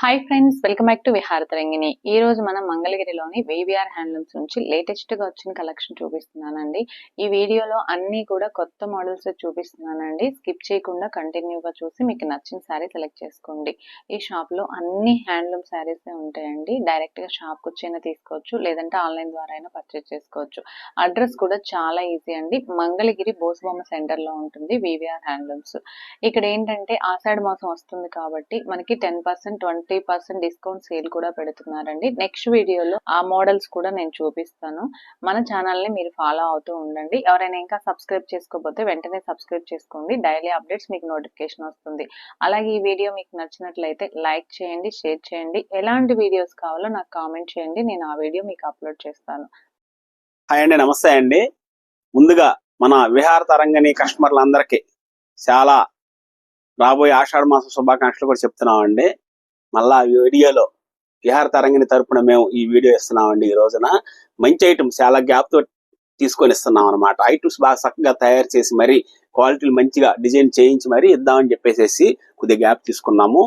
Hi friends, welcome back to విహార తరంగిణి. ఈ రోజు మనం మంగళగిరిలోని వివిఆర్ హ్యాండ్లూమ్స్ నుంచి లేటెస్ట్ గా వచ్చిన కలెక్షన్ చూపిస్తున్నానండి. ఈ వీడియోలో అన్ని కూడా కొత్త మోడల్స్ చూపిస్తున్నానండి. స్కిప్ చేయకుండా కంటిన్యూగా చూసి మీకు నచ్చిన శారీ సెలెక్ట్ చేసుకోండి. ఈ షాప్ లో అన్ని హ్యాండ్లూమ్ శారీస్ ఉంటాయండి. డైరెక్ట్ గా షాప్ కు వచ్చైనా తీసుకోవచ్చు, లేదంటే ఆన్లైన్ ద్వారా అయినా పర్చేస్ చేసుకోవచ్చు. అడ్రస్ కూడా చాలా ఈజీ అండి. మంగళగిరి బోసుబొమ్మ సెంటర్ లో ఉంటుంది వివిఆర్ హ్యాండ్లూమ్స్. ఇక్కడ ఏంటంటే ఆషాఢ మాసం వస్తుంది కాబట్టి మనకి 10%, 20% డిస్కౌంట్ సేల్ కూడా పెడుతున్నారండి. నెక్స్ట్ వీడియోలో ఆ మోడల్స్ కూడా నేను చూపిస్తాను. మన ఛానల్ ని మీరు ఫాలో అవుతూ ఉండండి. ఎవరైనా ఇంకా సబ్స్క్రైబ్ చేసుకోకపోతే వెంటనే సబ్స్క్రైబ్ చేసుకోండి. డైలీ అప్డేట్స్ మీకు నోటిఫికేషన్ వస్తుంది. అలాగే ఈ వీడియో మీకు నచ్చినట్లయితే లైక్ చేయండి, షేర్ చేయండి. ఎలాంటి వీడియోస్ కావాలో నాకు కామెంట్ చేయండి. నేను ఆ వీడియో మీకు అప్లోడ్ చేస్తాను. హాయ్ అండి, నమస్తే అండి. ముందుగా మన విహార తరంగిణి కస్టమర్లందరికీ చాలా రాబోయే ఆషాఢ మాసం శుభాకాంక్షలు కూడా చెప్తున్నామండి. మళ్ళా వీడియోలో విహార తరంగిణి తరపున మేము ఈ వీడియో ఇస్తున్నామండి. ఈ రోజున మంచి ఐటమ్స్ చాలా గ్యాప్ తో తీసుకొని ఇస్తున్నాం అనమాట. ఐటమ్స్ బాగా చక్కగా తయారు చేసి మరీ క్వాలిటీలు మంచిగా డిజైన్ చేయించి మరీ ఇద్దామని చెప్పేసి కొద్దిగా గ్యాప్ తీసుకున్నాము.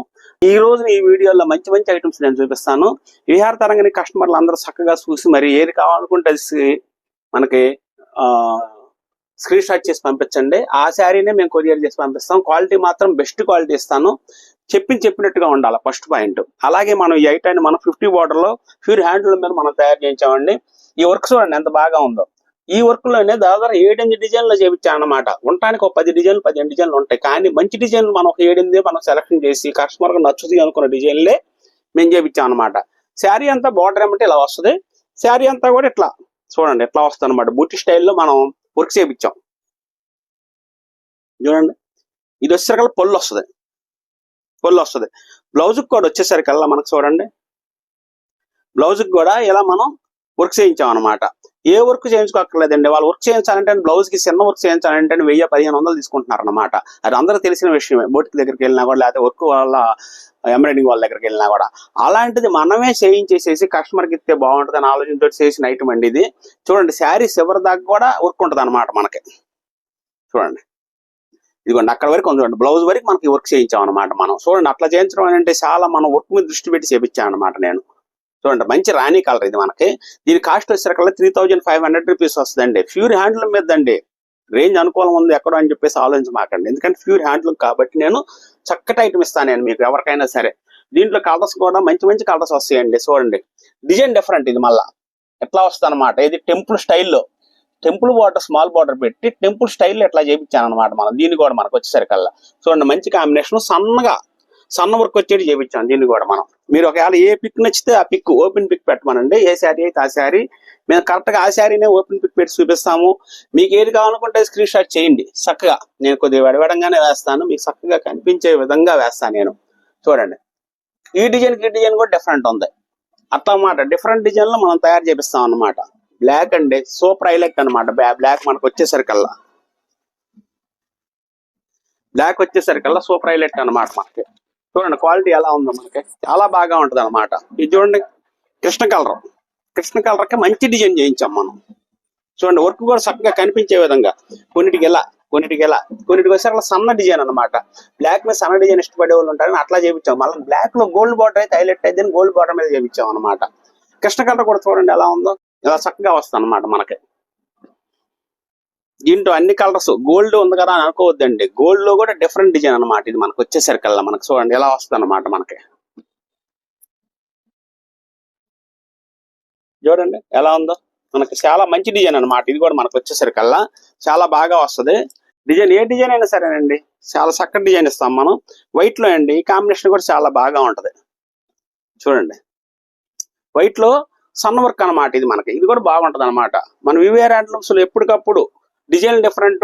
ఈ రోజు ఈ వీడియోలో మంచి మంచి ఐటమ్స్ నేను చూపిస్తాను. విహార తరంగిణి కస్టమర్లు అందరూ చక్కగా చూసి మరి ఏది కావాలనుకుంటే మనకి స్క్రీన్ షాట్ చేసి పంపించండి. ఆ శారీనే మేము కొరియర్ చేసి పంపిస్తాం. క్వాలిటీ మాత్రం బెస్ట్ క్వాలిటీ ఇస్తాను. చెప్పినట్టుగా ఉండాలి ఫస్ట్ పాయింట్. అలాగే మనం ఈ ఐటాన్ని మనం 50 బార్డర్ లో ప్యూర్ హ్యాండ్లూమ్ మీద మనం తయారు చేయించామండి. ఈ వర్క్ చూడండి ఎంత బాగా ఉందో. ఈ వర్క్ లోనే దాదాపు 7-8 డిజైన్లు చేయించాం అనమాట. ఉండటానికి ఒక 10 డిజైన్లు 15 డిజైన్లు ఉంటాయి. కానీ మంచి డిజైన్లు మనం ఒక 7-8 మనం సెలెక్షన్ చేసి కస్టమర్ గా నచ్చుతుంది అనుకున్న డిజైన్లే మేము చేయించాం అనమాట. శారీ అంతా బార్డర్ ఏమంటే ఇలా వస్తుంది. శారీ అంతా కూడా ఇట్లా చూడండి ఎట్లా వస్తుంది అనమాట. బూటీ స్టైల్లో మనం వర్క్ చేయించాం. చూడండి ఇది వచ్చేసరికల్లా పొల్లు వస్తుంది. బ్లౌజ్ కూడా వచ్చేసరికల్లా మనకు చూడండి బ్లౌజ్ కూడా ఇలా మనం వర్క్ చేయించాం అనమాట. ఏ వర్క్ చేయించుకోక్కర్లేదండి. వాళ్ళు వర్క్ చేయించాలంటే బ్లౌజ్ కి చిన్న వర్క్ చేయించాలంటే 1000-1500 తీసుకుంటున్నారు అనమాట. అది అందరూ తెలిసిన విషయమే. బోటికి దగ్గరికి వెళ్ళినా కూడా లేకపోతే వర్క్ వాళ్ళ ఎంబ్రాయిడింగ్ వాళ్ళ దగ్గరికి వెళ్ళినా కూడా అలాంటిది మనమే చేయించేసేసి కస్టమర్కి ఇస్తే బాగుంటుంది అని ఆలోచనతో చేసిన ఐటమ్ అండి ఇది. చూడండి శారీ చివరి దాకా కూడా వర్క్ ఉంటుంది అనమాట మనకి. చూడండి ఇదిగోండి అక్కడ వరకు చూడండి బ్లౌజ్ వరకు మనకి వర్క్ చేయించాం అనమాట. మనం చూడండి అట్లా చేయించడం అంటే చాలా మనం వర్క్ మీద దృష్టి పెట్టి చేయించాం అనమాట నేను. చూడండి మంచి రాణి కలర్ ఇది మనకి. దీని కాస్ట్ వచ్చేసరికల్లా 3500 రూపీస్ వస్తుందండి. ప్యూర్ హ్యాండ్లూమ్ మీద అండి. రేంజ్ అనుకూలం ఉంది ఎక్కడో అని చెప్పేసి ఆలోచించమాకండి. ఎందుకంటే ప్యూర్ హ్యాండ్లూమ్ కాబట్టి నేను చక్కటి ఐటమ్ ఇస్తాను నేను మీకు ఎవరికైనా సరే. దీంట్లో కలర్స్ కూడా మంచి మంచి కలర్స్ వస్తాయండి. చూడండి డిజైన్ డిఫరెంట్ ఇది మళ్ళా ఎట్లా వస్తుంది అనమాట. ఇది టెంపుల్ స్టైల్లో టెంపుల్ బార్డర్ స్మాల్ బార్డర్ పెట్టి టెంపుల్ స్టైల్లో ఎట్లా చేయించాను అనమాట మనం. దీన్ని కూడా మనకు వచ్చేసరికల్లా చూడండి మంచి కాంబినేషన్ సన్న వర్క్ వచ్చేది చేయించాం. దీన్ని కూడా మనం మీరు ఒకవేళ ఏ పిక్ నచ్చితే ఆ పిక్ ఓపెన్ పిక్ పెట్టమనండి. ఏ శారీ అయితే ఆ శారీ మేము కరెక్ట్ గా ఆ శారీనే ఓపెన్ పిక్ పెట్టి చూపిస్తాము. మీకు ఏది కావాలనుకుంటే స్క్రీన్ షాట్ చేయండి. చక్కగా నేను కొద్దిగా విడవడంగానే వేస్తాను. మీకు చక్కగా కనిపించే విధంగా వేస్తాను నేను. చూడండి ఈ డిజైన్ కూడా డిఫరెంట్ ఉంది. అట్లా అన్నమాట. డిఫరెంట్ డిజైన్ లో మనం తయారు చేపిస్తాం అన్నమాట. బ్లాక్ అండి సూపర్ హైలైట్ అనమాట. బ్లాక్ మనకు వచ్చేసరికల్లా సూపర్ హైలైట్ అనమాట మనకి. చూడండి క్వాలిటీ ఎలా ఉందో మనకి చాలా బాగా ఉంటది అనమాట. ఇది చూడండి కృష్ణ కలర్ కి మంచి డిజైన్ చేయించాం మనం. చూడండి వర్క్ కూడా చక్కగా కనిపించే విధంగా కొన్నిటికి వచ్చేసరికి సన్న డిజైన్ అనమాట. బ్లాక్ మీద సన్న డిజైన్ ఇష్టపడే వాళ్ళు ఉంటారని అట్లా చేయించాం. మళ్ళీ బ్లాక్ లో గోల్డ్ బార్డర్ అయితే హైలైట్ అయితే గోల్డ్ బార్డర్ మీద చేయించాం అనమాట. కృష్ణ కలర్ కూడా చూడండి ఎలా ఉందో. ఇలా చక్కగా వస్తుంది అనమాట మనకి. దీంట్లో అన్ని కలర్స్ గోల్డ్ ఉంది కదా అని అనుకోవద్దండి. గోల్డ్ లో కూడా డిఫరెంట్ డిజైన్ అనమాట. ఇది మనకు వచ్చేసరికల్లా మనకు చూడండి ఎలా వస్తుంది అనమాట మనకి. చూడండి ఎలా ఉందో మనకి చాలా మంచి డిజైన్ అనమాట. ఇది కూడా మనకు వచ్చేసరికల్లా చాలా బాగా వస్తుంది. డిజైన్ ఏ డిజైన్ అయినా సరేనండి చాలా చక్కటి డిజైన్ ఇస్తాం మనం. వైట్ లో అండి ఈ కాంబినేషన్ కూడా చాలా బాగా ఉంటది. చూడండి వైట్ లో సన్న వర్క్ అనమాట. ఇది మనకి ఇది కూడా బాగుంటది అనమాట. మన వివిఆర్ హ్యాండ్లూమ్స్ లో ఎప్పటికప్పుడు డిజైన్ డిఫరెంట్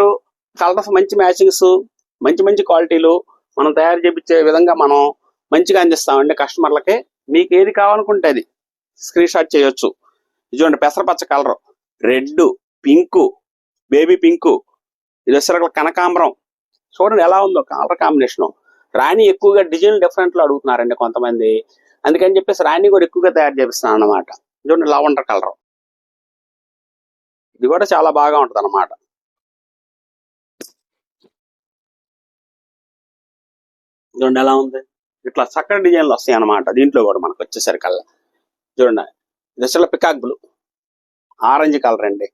కలర్స్ మంచి మ్యాచింగ్స్ మంచి క్వాలిటీలు మనం తయారు చేయించే విధంగా మనం మంచిగా అందిస్తామండి కస్టమర్లకి. మీకు ఏది కావాలనుకుంటే అది స్క్రీన్ షాట్ చేయొచ్చు. చూడండి పెసరపచ్చ colour, red, pink, baby pink, ఇది వచ్చేసరికి కనకాంబరం. చూడండి ఎలా ఉందో కలర్ కాంబినేషన్. రాణి ఎక్కువగా డిజైన్ డిఫరెంట్ లో అడుగుతున్నారండి కొంతమంది. అందుకని చెప్పేసి రాణి కూడా ఎక్కువగా తయారు చేపిస్తున్నాను అనమాట. చూడండి లావెండర్ కలర్ ఇది కూడా చాలా బాగా ఉంటది అనమాట. చూడండి ఎలా ఉంది. ఇట్లా చక్కటి డిజైన్లు వస్తాయి అన్నమాట. దీంట్లో కూడా మనకు వచ్చేసరికల్లా చూడండి, ఇది అసలు పికాక్ బ్లూ, ఆరెంజ్ కలర్ అండి,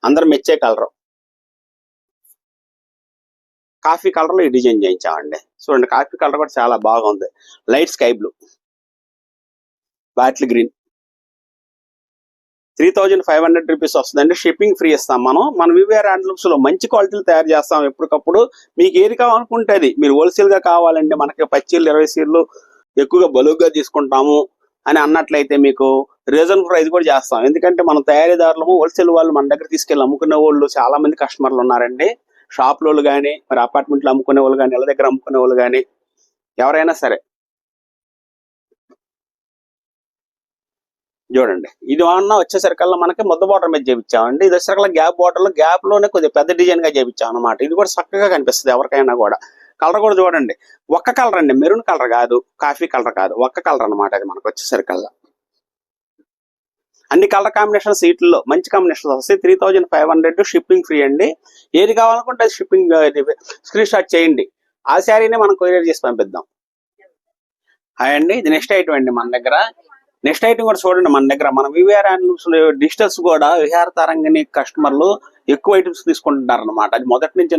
అందరు మెచ్చే కలర్. కాఫీ కలర్ లో ఈ డిజైన్ చేయించామండి. చూడండి, కాఫీ కలర్ కూడా చాలా బాగుంది. Light sky blue, bottle green. 3500 rupees వస్తుందండి. షిప్పింగ్ ఫ్రీ ఇస్తాం మనం. మన వివిఆర్ హ్యాండ్లూమ్స్ లో మంచి క్వాలిటీలు తయారు చేస్తాం ఎప్పటికప్పుడు. మీకు ఏది కావాలనుకుంటే అది, మీరు హోల్సేల్ గా కావాలంటే మనకి 10 చీరలు 20 చీరలు ఎక్కువగా బలుగ్గా తీసుకుంటాము అని అన్నట్లయితే మీకు రీజనబుల్ ప్రైస్ కూడా చేస్తాం. ఎందుకంటే మనం తయారీదారులము, హోల్సేల్ వాళ్ళు మన దగ్గర తీసుకెళ్ళి అమ్ముకునే వాళ్ళు చాలా మంది కస్టమర్లు ఉన్నారండి. షాప్ లోళ్ళు కానీ, మరి అపార్ట్మెంట్లు అమ్ముకునే వాళ్ళు కానీ, ఇళ్ళ దగ్గర అమ్ముకునే వాళ్ళు కానీ, ఎవరైనా సరే. చూడండి, ఇది అన్న వచ్చేసరికల్లా మనకి ముద్ద బార్డర్ మీద చేయించామండి. ఇది వచ్చేసరికల్లా గ్యాప్ బార్డర్ లో, గ్యాప్ లోనే కొద్దిగా పెద్ద డిజైన్ గా చేయించాం అనమాట. ఇది కూడా చక్కగా కనిపిస్తుంది ఎవరికైనా కూడా. కలర్ కూడా చూడండి, ఒక్క కలర్ అండి, మెరూన్ కలర్ కాదు, కాఫీ కలర్ కాదు, ఒక్క కలర్ అనమాట. అది మనకు వచ్చేసరికల్లా అన్ని కలర్ కాంబినేషన్ సీట్లలో మంచి కాంబినేషన్ వస్తాయి. 3500 షిప్పింగ్ ఫ్రీ అండి. ఏది కావాలనుకుంటే అది షిప్పింగ్ స్క్రీన్ షాట్ చేయండి. ఆ శారీనే మనం కొరియర్ చేసి పంపిద్దాం. హాయ్ అండి, ఇది నెక్స్ట్ ఐటమ్ అండి మన దగ్గర. నెక్స్ట్ ఐటమ్ కూడా చూడండి మన దగ్గర. మన వివిఆర్ హ్యాండ్లూమ్స్ డిజిటల్స్ కూడా విహార తరంగిణి కస్టమర్లు ఎక్కువ ఐటమ్స్ తీసుకుంటున్నారు అనమాట. అది మొదటి నుంచి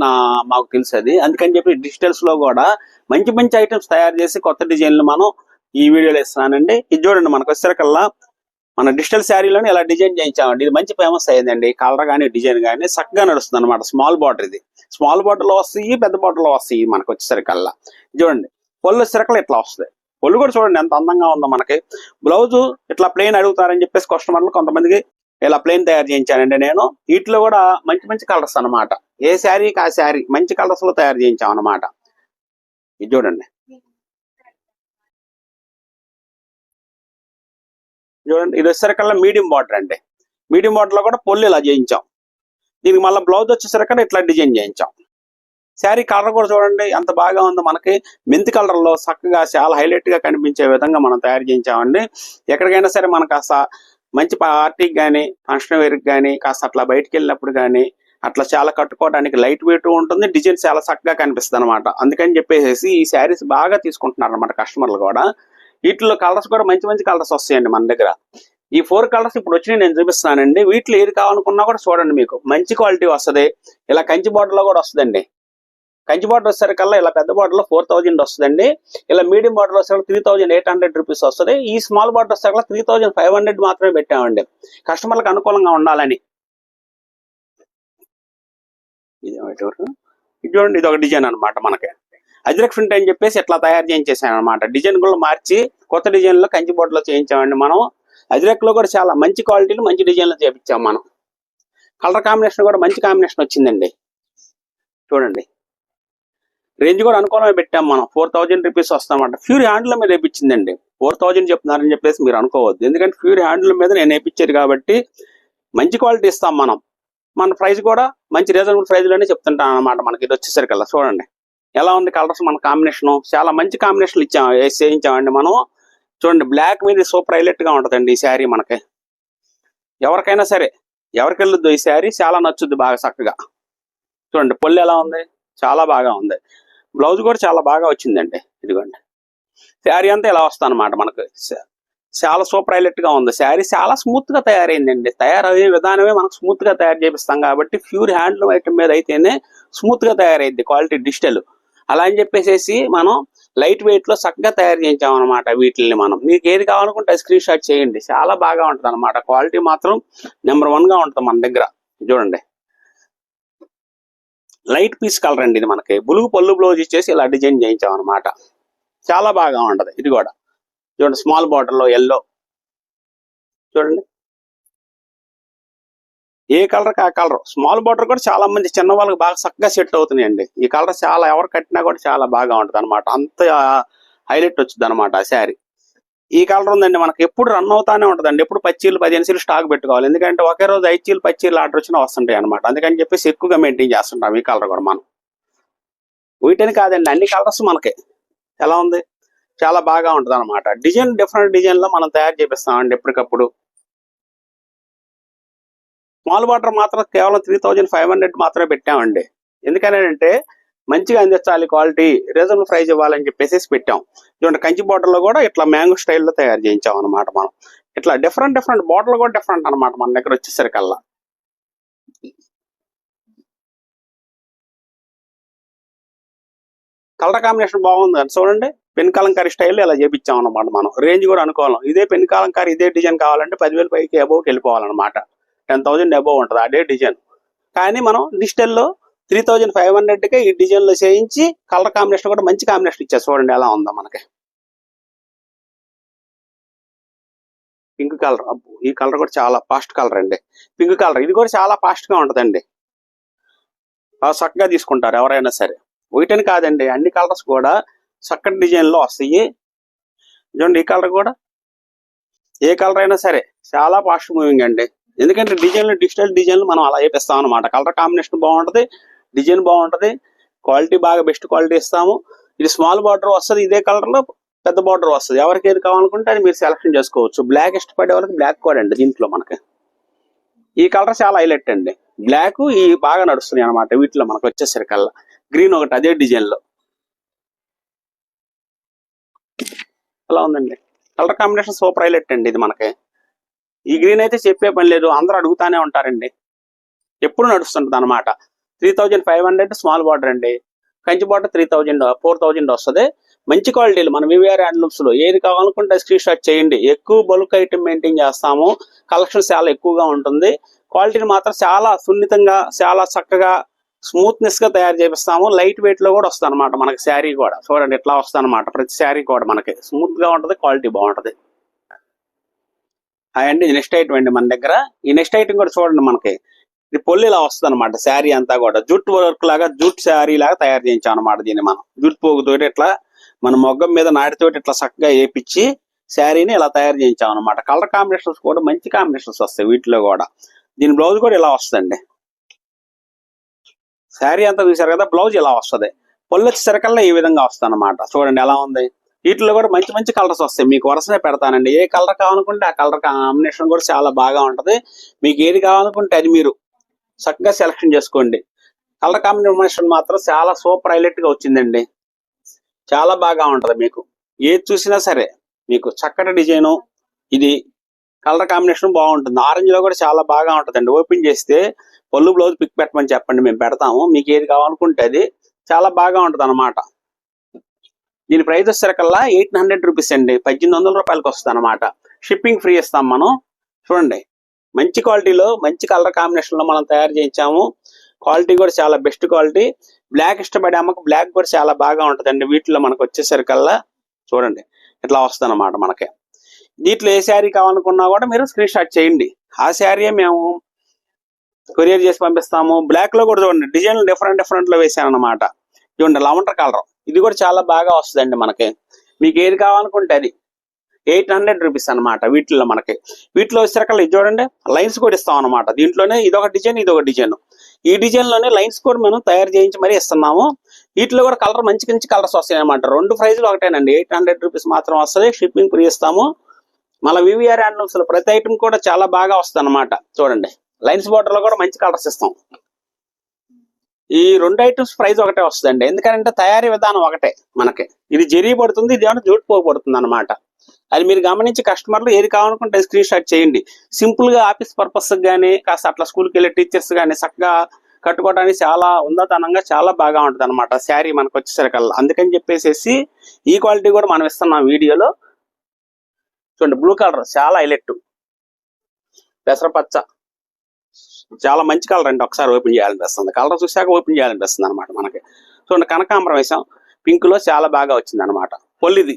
మాకు తెలుసు అది. అందుకని చెప్పి డిజిటల్స్ లో కూడా మంచి మంచి ఐటమ్స్ తయారు చేసి కొత్త డిజైన్లు మనం ఈ వీడియోలో ఇస్తున్నానండి. ఇది చూడండి, మనకు వచ్చేసరికల్లా మన డిజిటల్ శారీలోనే ఇలా డిజైన్ చేయించామండి. ఇది మంచి ఫేమస్ అయ్యిందండి. కలర్ కానీ డిజైన్ కానీ చక్కగా నడుస్తుంది అనమాట. స్మాల్ బార్డర్, ఇది స్మాల్ బార్డర్ లో వస్తాయి, పెద్ద బార్డర్ లో వస్తాయి మనకు వచ్చేసరికల్లా. చూడండి, పొల్లు వచ్చేసరికల్లా ఇట్లా వస్తుంది. పొల్లు కూడా చూడండి ఎంత అందంగా ఉందో మనకి. బ్లౌజ్ ఇట్లా ప్లెయిన్ అడుగుతారని చెప్పేసి కస్టమర్లు కొంతమందికి ఇలా ప్లెయిన్ తయారు చేయించానండి నేను. వీటిలో కూడా మంచి మంచి కలర్స్ అనమాట. ఏ శారీకి ఆ శారీ మంచి కలర్స్ లో తయారు చేయించాం అనమాట. ఇది చూడండి, చూడండి, ఇది వచ్చేసరికల్లా మీడియం బార్డర్ అండి. మీడియం బార్డర్ లో కూడా పొల్లు ఇలా చేయించాం. దీనికి మళ్ళీ బ్లౌజ్ వచ్చేసరికల్లా ఇట్లా డిజైన్ చేయించాం. శారీ కలర్ కూడా చూడండి ఎంత బాగా ఉందో మనకి. మెంతి కలర్ లో చక్కగా చాలా హైలైట్ గా కనిపించే విధంగా మనం తయారు చేయించామండి. ఎక్కడికైనా సరే మనం కాస్త మంచి పార్టీకి కానీ, ఫంక్షన్ వేర్కి కానీ, కాస్త అట్లా బయటకు వెళ్ళినప్పుడు కానీ అట్లా చాలా కట్టుకోవడానికి లైట్ వెయిట్ ఉంటుంది. డిజైన్ చాలా చక్కగా కనిపిస్తుంది అనమాట. అందుకని చెప్పేసి ఈ శారీస్ బాగా తీసుకుంటున్నారు అనమాట కస్టమర్లు కూడా. వీటిలో కలర్స్ కూడా మంచి మంచి కలర్స్ వస్తాయండి మన దగ్గర. ఈ 4 కలర్స్ ఇప్పుడు వచ్చినాయి నేను చూపిస్తున్నానండి. వీటిలో ఏది కావాలనుకున్నా కూడా చూడండి, మీకు మంచి క్వాలిటీ వస్తుంది. ఇలా కంచి బార్డర్ లో కూడా వస్తుందండి. కంచి బార్డర్ వచ్చేసరికల్లా ఇలా పెద్ద బార్డర్ లో 4000 వస్తుందండి. ఇలా మీడియం బార్డర్ వచ్చేసరికి 3800 రూపీస్ వస్తుంది. ఈ స్మాల్ బార్డర్ వచ్చేసరికి 3500 మాత్రమే పెట్టామండి, కస్టమర్లకు అనుకూలంగా ఉండాలని. ఇది చూడండి, ఇది ఒక డిజైన్ అనమాట మనకి. అజ్రక్ ప్రింట్ అని చెప్పేసి ఇట్లా తయారు చేయించేసాను అనమాట. డిజైన్ కూడా మార్చి కొత్త డిజైన్ లో కంచి బోర్డు లో చేయించామండి మనం. అజ్రక్ లో కూడా చాలా మంచి క్వాలిటీలు మంచి డిజైన్లు చేయించాం మనం. కలర్ కాంబినేషన్ కూడా మంచి కాంబినేషన్ వచ్చిందండి. చూడండి, రేంజ్ కూడా అనుకూలమే పెట్టాం మనం. 4000 రూపీస్ వస్తామన్నమాట. ప్యూర్ హ్యాండ్ల మీద వేయించిందండి. 4000 చెప్తున్నారని చెప్పేసి మీరు అనుకోవద్దు. ఎందుకంటే ప్యూర్ హ్యాండ్ల మీద నేను వేయించారు కాబట్టి మంచి క్వాలిటీ ఇస్తాం మనం. మన ప్రైస్ కూడా మంచి రీజనబుల్ ప్రైస్ లోనే చెప్తుంటాం అనమాట. మనకి ఇది వచ్చేసరికల్లా చూడండి ఎలా ఉంది కలర్స్. మన కాంబినేషన్ చాలా మంచి కాంబినేషన్లు చేయించామండి మనం. చూడండి, బ్లాక్ మీద సూపర్ హైలైట్ గా ఉంటుందండి ఈ శారీ మనకి. ఎవరికైనా సరే ఎవరికి వెళ్ళొద్దు, ఈ శారీ చాలా నచ్చుద్ది బాగా చక్కగా. చూడండి, పొల్లు ఎలా ఉంది, చాలా బాగా ఉంది. బ్లౌజ్ కూడా చాలా బాగా వచ్చిందండి. ఇదిగోండి, శారీ అంతా ఇలా వస్తా అనమాట మనకు. చాలా సూపర్ హైలైట్ గా ఉంది శారీ. చాలా స్మూత్ గా తయారైందండి. తయారయ్యే విధానమే మనకు స్మూత్ గా తయారు చేపిస్తాం కాబట్టి ప్యూర్ హ్యాండ్లూమ్ ఐటమ్ మీద అయితేనే స్మూత్ గా తయారైంది క్వాలిటీ డిజిటల్. అలా అని చెప్పేసి మనం లైట్ వెయిట్ లో చక్కగా తయారు చేయించాం అనమాట. వీటిని మనం మీకు ఏది కావాలనుకుంటే స్క్రీన్ షాట్ చేయండి. చాలా బాగా ఉంటుంది అనమాట. క్వాలిటీ మాత్రం నెంబర్ 1 గా ఉంటుంది మన దగ్గర. చూడండి, లైట్ పీస్ కలర్ అండి ఇది మనకి. బులుగు పళ్ళు బ్లౌజ్ ఇచ్చేసి ఇలా డిజైన్ చేయించాం అనమాట. చాలా బాగా ఉంటది. ఇది కూడా చూడండి, స్మాల్ బార్డర్ లో ఎల్లో. చూడండి, ఏ కలర్ ఆ కలర్. స్మాల్ బార్డర్ కూడా చాలా మంది చిన్న వాళ్ళకి బాగా చక్కగా సెట్ అవుతున్నాయండి. ఈ కలర్ చాలా ఎవరు కట్టినా కూడా చాలా బాగా ఉంటది అనమాట. అంత హైలైట్ వచ్చింది అనమాట ఆ శారీ. ఈ కలర్ ఉందండి మనకి. ఎప్పుడు రన్ అవుతానే ఉంటదండి. ఎప్పుడు 10 చీరలు 15 చీరలు స్టాక్ పెట్టుకోవాలి. ఎందుకంటే ఒకే రోజు 5 చీరలు 10 చీరలు ఆర్డర్ వచ్చినా వస్తుంటాయి అనమాట. అందుకని చెప్పేసి ఎక్కువగా మెయింటైన్ చేస్తుంటాం ఈ కలర్ కూడా మనం. వీటిని కాదండి, అన్ని కలర్స్ మనకి. ఎలా ఉంది, చాలా బాగా ఉంటది అనమాట. డిజైన్ డిఫరెంట్ డిజైన్ లో మనం తయారు చేపిస్తామండి ఎప్పటికప్పుడు. స్మాల్ బార్డర్ మాత్రం కేవలం 3500 మాత్రమే పెట్టామండి. ఎందుకనంటే మంచిగా అందించాలి, క్వాలిటీ రీజనబుల్ ప్రైస్ ఇవ్వాలని చెప్పేసి పెట్టాం. చూడండి కంచి బోర్డర్ లో కూడా ఇట్లా మ్యాంగో స్టైల్లో తయారు చేయించాం అనమాట మనం. ఇట్లా డిఫరెంట్ బోర్డర్లు కూడా డిఫరెంట్ అనమాట మన దగ్గర వచ్చేసరికల్లా. కలర్ కాంబినేషన్ బాగుంది అని చూడండి. పెన్ కలంకారీ స్టైల్ ఇలా చేపించాం అనమాట మనం. రేంజ్ కూడా అనుకోవాలి, ఇదే పెన్ కలంకారీ ఇదే డిజైన్ కావాలంటే 10,000 పైకి అబోవ్కి వెళ్ళిపోవాలన్నమాట. 10,000 అబోవ్ ఉంటుంది అదే డిజైన్. కానీ మనం డిజిటల్లో 3,500కే ఈ డిజైన్ లో చేయించి కలర్ కాంబినేషన్ కూడా మంచి కాంబినేషన్ ఇచ్చారు. చూడండి ఎలా ఉందో మనకి. పింక్ కలర్, ఈ కలర్ కూడా చాలా ఫాస్ట్ కలర్ అండి. పింక్ కలర్ ఇది కూడా చాలా ఫాస్ట్ గా ఉంటదండి. చక్కగా తీసుకుంటారు ఎవరైనా సరే. ఒకటని కాదండి, అన్ని కలర్స్ కూడా చక్కటి డిజైన్ లో వస్తాయి. చూడండి ఈ కలర్ కూడా, ఏ కలర్ అయినా సరే చాలా ఫాస్ట్ మూవింగ్ అండి. ఎందుకంటే డిజిటల్ డిజైన్లు మనం అలా వేపిస్తాం అనమాట. కలర్ కాంబినేషన్ బాగుంటది, డిజైన్ బాగుంటది, క్వాలిటీ బాగా బెస్ట్ క్వాలిటీ ఇస్తాము. ఇది స్మాల్ బార్డర్ వస్తుంది, ఇదే కలర్ లో పెద్ద బార్డర్ వస్తుంది. ఎవరికి ఏది కావాలనుకుంటే అది మీరు సెలెక్షన్ చేసుకోవచ్చు. బ్లాక్ ఇష్టపడే వాళ్ళకి బ్లాక్ కూడా అండి. దీంట్లో మనకి ఈ కలర్ చాలా హైలైట్ అండి. బ్లాక్ ఈ బాగా నడుస్తున్నాయి అనమాట వీటిలో మనకు వచ్చేసరికల్లా. గ్రీన్ ఒకటి అదే డిజైన్ లో అలా ఉందండి. కలర్ కాంబినేషన్ సూపర్ హైలైట్ అండి ఇది మనకి. ఈ గ్రీన్ అయితే చెప్పే పని లేదు, అందరూ అడుగుతానే ఉంటారండి, ఎప్పుడు నడుస్తుంటది అనమాట. 3,500 స్మాల్ బార్డర్ అండి. కంచి బార్డర్ 3,000 4,000 వస్తుంది. మంచి క్వాలిటీలు మన వివిఆర్ హ్యాండ్లూమ్స్ లో ఏది కావాలనుకుంటే స్క్రీన్ షాట్ చేయండి. ఎక్కువ బల్క్ ఐటమ్ మెయింటైన్ చేస్తాము, కలెక్షన్ చాలా ఎక్కువగా ఉంటుంది. క్వాలిటీని మాత్రం చాలా సున్నితంగా చాలా చక్కగా స్మూత్నెస్ గా తయారు చేపిస్తాము. లైట్ వెయిట్ లో కూడా వస్తుంది అనమాట మనకి. శారీ కూడా చూడండి ఎట్లా వస్తుంది అనమాట. ప్రతి శారీ కూడా మనకి స్మూత్ గా ఉంటది, క్వాలిటీ బాగుంటది. అండి నెక్స్ట్ ఐటమ్ అండి మన దగ్గర. ఈ నెక్స్ట్ ఐటమ్ కూడా చూడండి మనకి. ఇది పొల్లి ఇలా వస్తుంది అనమాట. శారీ అంతా కూడా జూట్ వర్క్ లాగా, జూట్ శారీ లాగా తయారు చేయించాం అనమాట. దీన్ని మనం జూట్ పోగుతోటి ఇట్లా మన మొగ్గం మీద నాటితోటి ఇట్లా చక్కగా వేపించి శారీని ఇలా తయారు చేయించాం అనమాట. కలర్ కాంబినేషన్స్ కూడా మంచి కాంబినేషన్స్ వస్తాయి వీటిలో కూడా. దీని బ్లౌజ్ కూడా ఇలా వస్తుందండి. శారీ అంతా చూసారు కదా, బ్లౌజ్ ఇలా వస్తుంది. పొల్లు వచ్చేసరికల్లా ఈ విధంగా వస్తుంది అనమాట. చూడండి ఎలా ఉంది. వీటిలో కూడా మంచి మంచి కలర్స్ వస్తాయి. మీకు వరుసనే పెడతానండి. ఏ కలర్ కావాలనుకుంటే ఆ కలర్ కాంబినేషన్ కూడా చాలా బాగా ఉంటది. మీకు ఏది కావాలనుకుంటే అది మీరు చక్కగా సెలెక్షన్ చేసుకోండి. కలర్ కాంబినేషన్ మాత్రం చాలా సూపర్ హైలైట్ గా వచ్చిందండి. చాలా బాగా ఉంటది. మీకు ఏది చూసినా సరే మీకు చక్కటి డిజైను. ఇది కలర్ కాంబినేషన్ బాగుంటుంది. ఆరెంజ్ లో కూడా చాలా బాగా ఉంటదండి. ఓపెన్ చేస్తే పళ్ళు బ్లౌజ్ పిక్ పెట్టమని చెప్పండి, మేము పెడతాము. మీకు ఏది కావాలనుకుంటే అది చాలా బాగా ఉంటది అనమాట. దీని ప్రైస్ వచ్చేసరికల్లా 1,800 రూపీస్ అండి. 1,800 రూపాయలకి వస్తుంది అనమాట. షిప్పింగ్ ఫ్రీ ఇస్తాం మనం. చూడండి మంచి క్వాలిటీలో మంచి కలర్ కాంబినేషన్ లో మనం తయారు చేయించాము. క్వాలిటీ కూడా చాలా బెస్ట్ క్వాలిటీ. బ్లాక్ ఇష్టపడే అమ్మకు బ్లాక్ కూడా చాలా బాగా ఉంటదండి. వీటిలో మనకు వచ్చేసరికల్లా చూడండి ఇట్లా వస్తుంది అనమాట మనకి. దీంట్లో ఏ శారీ కావాలనుకున్నా కూడా మీరు స్క్రీన్ షాట్ చేయండి. ఆ శారీ మేము కొరియర్ చేసి పంపిస్తాము. బ్లాక్ లో కూడా చూడండి డిజైన్ డిఫరెంట్ లో వేసాను అనమాట. చూడండి లవండర్ కలర్, ఇది కూడా చాలా బాగా వస్తుందండి మనకి. మీకు ఏది కావాలనుకుంటే అది 800 రూపీస్ అనమాట. వీటిలో మనకి వీటిలో వచ్చేసరికి ఇది చూడండి లైన్స్ కూడా ఇస్తాం అనమాట. దీంట్లోనే ఇదొక డిజైన్ ఇదొక డిజైన్. ఈ డిజైన్ లోనే లైన్స్ కూడా మనం తయారు చేయించి మరీ ఇస్తున్నాము. వీటిలో కూడా కలర్ మంచి మంచి కలర్స్ వస్తాయి అనమాట. రెండు ప్రైజ్లు ఒకటేనండి. 800 రూపీస్ మాత్రం వస్తుంది. షిప్పింగ్ ఫ్రీ ఇస్తాము. మళ్ళీ వివిఆర్ హ్యాండ్లూమ్స్ లో ప్రతి ఐటమ్ కూడా చాలా బాగా వస్తుంది అనమాట. చూడండి లైన్స్ బోర్డర్ లో కూడా మంచి కలర్స్ ఇస్తాం. ఈ రెండు ఐటమ్స్ ప్రైస్ ఒకటే వస్తుందండి. ఎందుకంటే తయారీ విధానం ఒకటే మనకి. ఇది జరీ పడుతుంది, ఇది ఏమైనా జూట్ పోగు పడుతుంది అనమాట. అది మీరు గమనించి కస్టమర్లు ఏది కావాలనుకుంటే స్క్రీన్ షాట్ చేయండి. సింపుల్ గా ఆఫీస్ పర్పస్ గానీ కాస్త అట్లా స్కూల్కి వెళ్ళే టీచర్స్ గానీ చక్కగా కట్టుకోవడానికి చాలా ఉన్నతనంగా చాలా బాగా ఉంటుంది అనమాట శారీ మనకు వచ్చేసరికల్లా. అందుకని చెప్పేసి ఈ క్వాలిటీ కూడా మనం ఇస్తున్నాం వీడియోలో. చూడండి బ్లూ కలర్ చాలా హైలైట్, పెసరపచ్చ చాలా మంచి కలర్ అండి. ఒకసారి ఓపెన్ చేయాలనిపిస్తుంది. కలర్ చూసాక ఓపెన్ చేయాలనిపిస్తుంది అనమాట మనకి. చూడండి కనకాంబరం వేసాం, పింక్ లో చాలా బాగా వచ్చింది అనమాట. పొల్లిది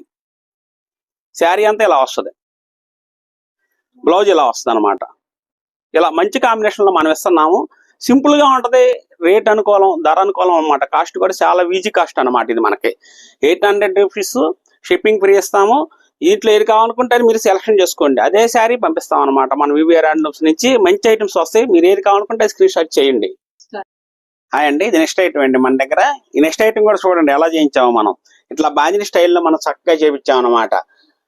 శారీ అంతా ఇలా వస్తుంది, బ్లౌజ్ ఇలా వస్తుంది అనమాట. ఇలా మంచి కాంబినేషన్ లో మనం ఇస్తున్నాము. సింపుల్ గా ఉంటది, రేట్ అనుకూలం, ధర అనుకూలం అనమాట. కాస్ట్ కూడా చాలా ఈజీ కాస్ట్ అనమాట. ఇది మనకి 800 రూపీస్. షిప్పింగ్ ఫ్రీ ఇస్తాము. వీటిలో ఏది కావాలనుకుంటే మీరు సెలెక్షన్ చేసుకోండి. అదే శారీ పంపిస్తాం అనమాట. మన వివిఆర్ హ్యాండ్లూమ్స్ నుంచి మంచి ఐటమ్స్ వస్తాయి. మీరు ఏది కావాలనుకుంటే స్క్రీన్ షాట్ చేయండి. హాయ్ అండి, ఇది నెక్స్ట్ ఐటమ్ అండి మన దగ్గర. ఈ నెక్స్ట్ ఐటమ్ కూడా చూడండి ఎలా చేయించాము మనం. ఇట్లా బాంజిని స్టైల్లో మనం చక్కగా చేయించాం అనమాట.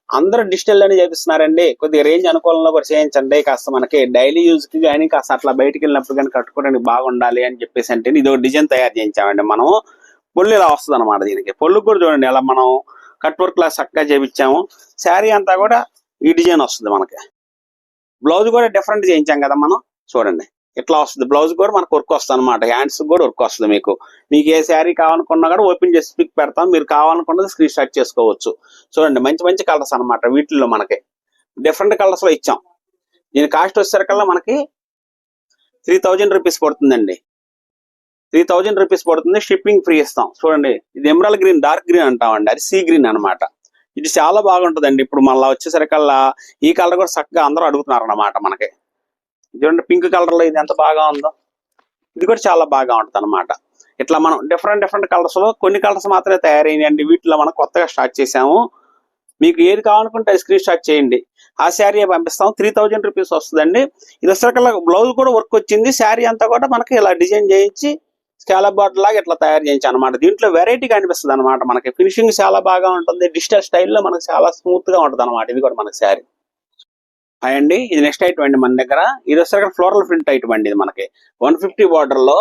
అందరూ డిజిటల్ లోనే చేపిస్తున్నారండి. కొద్దిగా రేంజ్ అనుకూలంలో కూడా చేయించండి. కాస్త మనకి డైలీ యూజ్ కి కానీ కాస్త అట్లా బయటికి వెళ్ళినప్పుడు కానీ కట్టుకోవడానికి బాగుండాలి అని చెప్పేసి అంటే ఇది ఒక డిజైన్ తయారు చేయించామండి మనం. పొల్లు ఇలా వస్తుంది అనమాట. దీనికి పొల్లు కూడా చూడండి ఎలా మనం కట్ వర్క్ లా చక్కగా చేపించాము. శారీ అంతా కూడా ఈ డిజైన్ వస్తుంది మనకి. బ్లౌజ్ కూడా డిఫరెంట్ చేయించాం కదా మనం, చూడండి ఇట్లా వస్తుంది. బ్లౌజ్ కూడా మనకు వర్క్ వస్తుంది అనమాట. హ్యాండ్స్ కూడా వర్క్ వస్తుంది. మీకు ఏ శారీ కావాలనుకున్నా కూడా ఓపెన్ చేసి పిక్ పెడతాం. మీరు కావాలనుకున్నది స్క్రీన్ షాట్ చేసుకోవచ్చు. చూడండి మంచి మంచి కలర్స్ అనమాట. వీటిల్లో మనకి డిఫరెంట్ కలర్స్ లో ఇచ్చాం. దీని కాస్ట్ వచ్చేసరికల్లా మనకి 3000 రూపీస్ పడుతుందండి. 3000 రూపీస్ పడుతుంది. షిప్పింగ్ ఫ్రీ ఇస్తాం. చూడండి ఇది ఎమరాల్డ్ గ్రీన్, డార్క్ గ్రీన్ అంటామండి, అది సీ గ్రీన్ అనమాట. ఇది చాలా బాగుంటుందండి. ఇప్పుడు మళ్ళీ వచ్చేసరికల్లా ఈ కలర్ కూడా చక్కగా అందరూ అడుగుతున్నారు అన్నమాట మనకి. చూడండి పింక్ కలర్ లో ఇది ఎంత బాగా ఉందో, ఇది కూడా చాలా బాగా ఉంటుంది అనమాట. ఇట్లా మనం డిఫరెంట్ కలర్స్ లో కొన్ని కలర్స్ మాత్రమే తయారైనాయండి. వీటిలో మనం కొత్తగా స్టార్ట్ చేసాము. మీకు ఏది కావాలనుకుంటే అది స్క్రీన్ షాట్ చేయండి, ఆ శారీ పంపిస్తాం. 3000 రూపీస్ వస్తుందండి. ఇది వచ్చేసరికల్లా బ్లౌజ్ కూడా వర్క్ వచ్చింది. శారీ అంతా కూడా మనకి ఇలా డిజైన్ చేయించి స్కాలప్ బార్డర్ లాగా ఇట్లా తయారు చేయించాం అనమాట. దీంట్లో వెరైటీగా అనిపిస్తుంది అనమాట. మనకి ఫినిషింగ్ చాలా బాగా ఉంటుంది. డిజిటల్ స్టైల్లో మనకి చాలా స్మూత్ గా ఉంటుంది అనమాట. ఇది కూడా మనకి శారీ అండి. ఇది నెక్స్ట్ ఐటమ్ అండి మన దగ్గర. ఇది వచ్చేసరికి ఫ్లోరల్ ప్రింట్ ఐటమ్ అండి. ఇది మనకి 150 బార్డర్ లో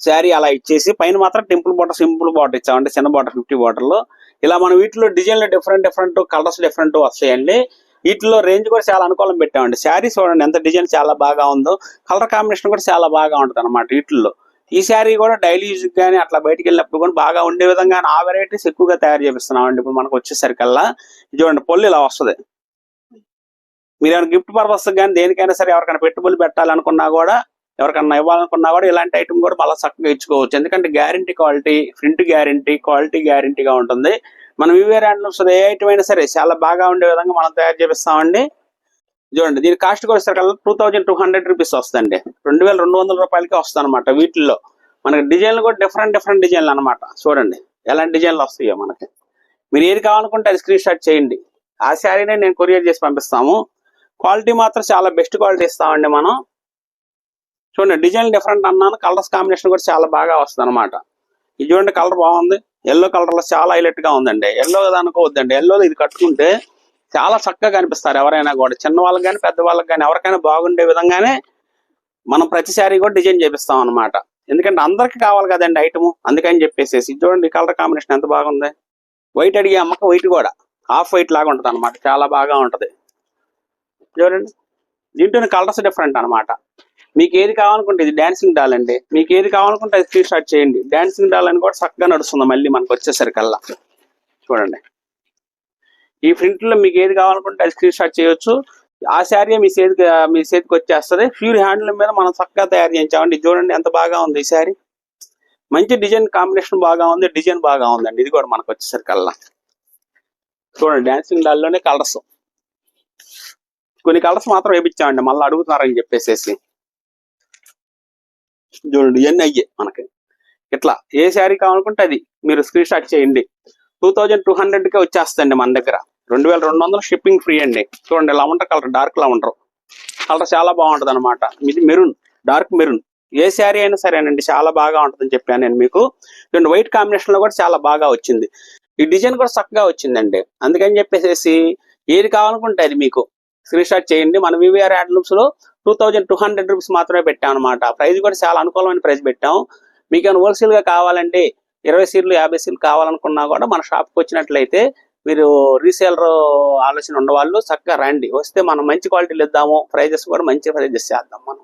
శారీ అలా ఇచ్చేసి పైన మాత్రం టెంపుల్ బార్డర్, సింపుల్ బార్డర్ ఇచ్చామండి. చిన్న బార్డర్ 50 బార్డర్ లో ఇలా మనం వీటిలో డిజైన్లు డిఫరెంట్ కలర్స్ డిఫరెంట్ వస్తాయండి. వీటిలో రేంజ్ కూడా చాలా అనుకూలం పెట్టామండి. శారీ చూడండి ఎంత డిజైన్ చాలా బాగా ఉందో, కలర్ కాంబినేషన్ కూడా చాలా బాగా ఉంటుంది అనమాట. వీటిల్లో ఈ శారీ కూడా డైలీ యూజ్ కానీ అట్లా బయటికి వెళ్ళినప్పుడు కూడా బాగా ఉండే విధంగా ఆ వెరైటీస్ ఎక్కువగా తయారు చేపిస్తున్నామండి. ఇప్పుడు మనకు వచ్చేసరికల్లా చూడండి పొల్లు ఇలా వస్తుంది. మీరు ఏమైనా గిఫ్ట్ పర్పస్ కానీ దేనికైనా సరే ఎవరికైనా పెట్టుబడులు పెట్టాలనుకున్నా కూడా, ఎవరికన్నా ఇవ్వాలనుకున్నా కూడా ఇలాంటి ఐటమ్ కూడా మళ్ళీ చక్కగా ఇచ్చుకోవచ్చు. ఎందుకంటే guarantee quality, print guarantee, quality గ్యారంటీగా ఉంటుంది. మనం వివేర్ హ్యాండ్లూమ్స్ ఏ ఐటమ్ అయినా సరే చాలా బాగా ఉండే విధంగా మనం తయారు చేపిస్తామండి. చూడండి దీని కాస్ట్ కూడా వచ్చేసరికి 2200 రూపీస్ వస్తుందండి. 2200 రూపాయలకి వస్తుంది అనమాట. వీటిల్లో మనకి డిజైన్లు కూడా డిఫరెంట్ డిజైన్లు అనమాట. చూడండి ఎలాంటి డిజైన్లు వస్తాయో మనకి. మీరు ఏది కావాలనుకుంటే అది స్క్రీన్ షాట్ చేయండి, ఆ శారీనే నేను కొరియర్ చేసి పంపిస్తాము. క్వాలిటీ మాత్రం చాలా బెస్ట్ క్వాలిటీ ఇస్తామండి మనం. చూడండి డిజైన్ డిఫరెంట్ అన్నాను, కలర్స్ కాంబినేషన్ కూడా చాలా బాగా వస్తుంది అనమాట. ఇది చూడండి కలర్ బాగుంది. ఎల్లో కలర్ లో చాలా హైలైట్ గా ఉందండి. ఎల్లో కదా అనుకోవద్దండి, ఎల్లోలో ఇది కట్టుకుంటే చాలా చక్కగా కనిపిస్తారు ఎవరైనా కూడా. చిన్న వాళ్ళకి కానీ పెద్ద వాళ్ళకి కానీ ఎవరికైనా బాగుండే విధంగానే మనం ప్రతి శారీ కూడా డిజైన్ చేపిస్తాం అనమాట. ఎందుకంటే అందరికి కావాలి కదండి ఐటమ్, అందుకని చెప్పేసి. చూడండి కలర్ కాంబినేషన్ ఎంత బాగుంది. వైట్ అడిగే అమ్మక వైట్ కూడా హాఫ్ వైట్ లాగా ఉంటుంది అనమాట. చాలా బాగా ఉంటది. చూడండి దీంట్లో కలర్స్ డిఫరెంట్ అనమాట. మీకు ఏది కావాలనుకుంటే ఇది డాన్సింగ్ డాల్ అండి. మీకు ఏది కావాలనుకుంటే అది స్క్రీన్ షాట్ చేయండి. డాన్సింగ్ డాల్ అని కూడా చక్కగా నడుస్తుంది మళ్ళీ మనకు వచ్చేసరికల్లా. చూడండి ఈ ప్రింట్ లో మీకు ఏది కావాలనుకుంటే అది స్క్రీన్ షాట్ చేయొచ్చు. ఆ శారీ మీ చేతికి వచ్చేస్తుంది. ప్యూర్ హ్యాండ్లూమ్ మీద మనం చక్కగా తయారు చేయించామండి. చూడండి ఎంత బాగా ఉంది ఈ శారీ. మంచి డిజైన్ కాంబినేషన్ బాగా ఉంది, డిజైన్ బాగా ఉందండి. ఇది కూడా మనకు వచ్చేసరికల్లా చూడండి డాన్సింగ్ డాల్ లోనే కలర్స్, కొన్ని కలర్స్ మాత్రం వేయించామండి మళ్ళీ అడుగుతున్నారని చెప్పేసి. చూడండి ఇవన్నీ అయ్యే మనకి. ఇట్లా ఏ శారీ కావాలనుకుంటే అది మీరు స్క్రీన్ షాట్ చేయండి. 2200కే వచ్చేస్తండి మన దగ్గర. 2200 షిప్పింగ్ ఫ్రీ అండి. చూడండి lavender colour, dark lavender colour చాలా బాగుంటది అనమాట. ఇది మెరూన్, డార్క్ మెరూన్. ఏ శారీ అయినా సరేనండి చాలా బాగా ఉంటుందని చెప్పాను నేను మీకు. చూడండి వైట్ కాంబినేషన్ లో కూడా చాలా బాగా వచ్చింది. ఈ డిజైన్ కూడా చక్కగా వచ్చిందండి. అందుకని చెప్పేసి ఏది కావాలనుకుంటే అది మీకు స్క్రీన్ షాట్ చేయండి. మన వివిఆర్ హ్యాండ్లూమ్స్ లో 2200 రూపీస్ మాత్రమే పెట్టాం అనమాట. ప్రైస్ కూడా చాలా అనుకూలమైన ప్రైస్ పెట్టాం. మీకు ఏమైనా హోల్సేల్ గా కావాలంటే 20 సీర్లు 50 సీర్లు కావాలనుకున్నా కూడా మన షాప్కి వచ్చినట్లయితే మీరు రీసేలర్ ఆలోచన ఉన్నవాళ్ళు చక్కగా రండి. వస్తే మనం మంచి క్వాలిటీలు ఇద్దాము, ప్రైజెస్ కూడా మంచి ప్రైజెస్ చేద్దాం మనం.